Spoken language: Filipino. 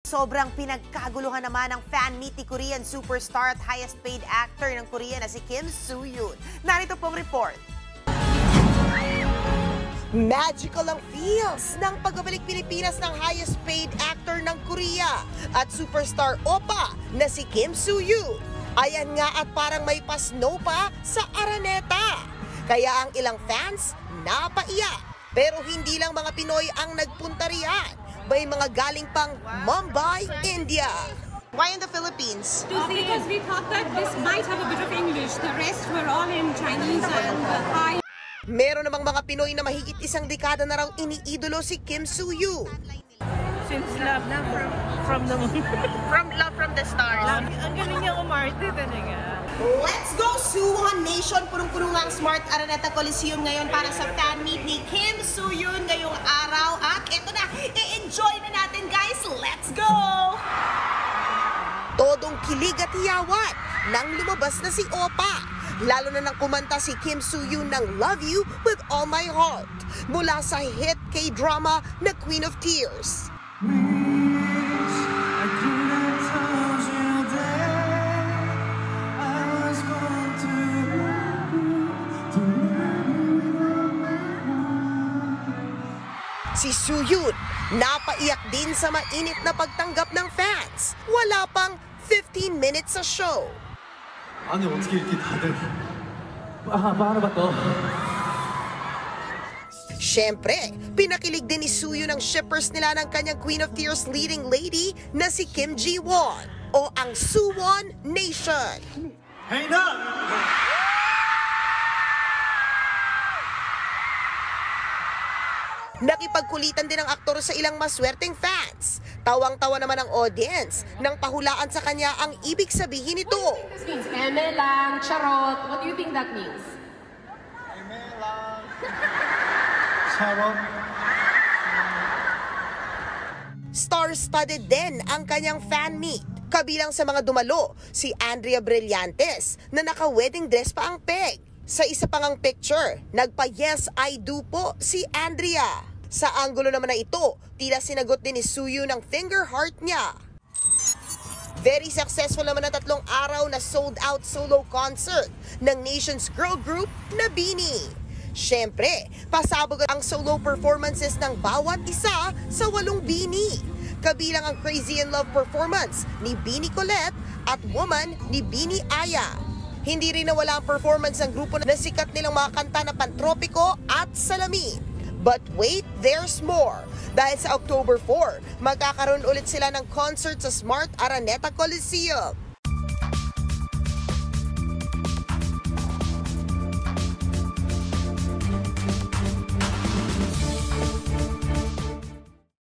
Sobrang pinagkaguluhan naman ang fan meet ni Korean superstar at highest paid actor ng Korea na si Kim Soo-hyun. Narito pong report. Magical ang feels ng pagbabalik Pilipinas ng highest paid actor ng Korea at superstar Oppa na si Kim Soo-hyun. Ayan nga at parang may pa-snow pa sa Araneta. Kaya ang ilang fans napaiyak. Pero hindi lang mga Pinoy ang nagpunta riyan. May mga galing pang Mumbai, India. Why in the Philippines? Because we thought that this might have a bit of English. The rest were all in Chinese and Thai. Meron namang mga Pinoy na mahigit isang dekada na raw iniidolo si Kim Soo-hyun. Since love from the stars. Ang galing niya umarte talaga. Let's go Suwon Nation! Punong-puno nga ang Smart Araneta Coliseum ngayon para sa fan meet ni Kim Soo-hyun ngayong araw. At eto na, i-enjoy na natin guys! Let's go! Todong kilig at hiyawat nang lumabas na si Oppa. Lalo na nang kumanta si Kim Soo-hyun ng Love You With All My Heart mula sa hit K-drama na Queen of Tears. Si Soo-hyun, napaiyak din sa mainit na pagtanggap ng fans. Wala pang 15 minutes sa show. 아니 어떻게 이렇게 다들 paano ba to? Siyempre, pinakilig din ni Soo-hyun ang shippers nila ng kanyang Queen of Tears leading lady na si Kim Ji-won o ang Suwon Nation. Hey na! Nakipagkulitan din ang aktor sa ilang maswerteng fans. Tawang-tawa naman ang audience nang pahulaan sa kanya ang ibig sabihin nito. This means eme lang, charot. What do you think that means? eme lang. Charot. Star-studded din ang kanyang fan meet. Kabilang sa mga dumalo, si Andrea Brillantes na naka-wedding dress pa ang peg. Sa isa pang ang picture, nagpa-yes I do po si Andrea. Sa anggulo naman na ito, tila sinagot din ni Soo-hyun ang finger heart niya. Very successful naman na 3 araw na sold-out solo concert ng Nation's girl group na BINI. Siyempre, pasabog ang solo performances ng bawat isa sa 8 BINI. Kabilang ang Crazy in Love performance ni BINI Colette at Woman ni BINI Aya. Hindi rin nawala ang performance ng grupo na sikat nilang mga kanta na Pantropiko at Salamin. But wait, there's more. Dahil sa October 4, magkakaroon ulit sila ng concert sa Smart Araneta Coliseum.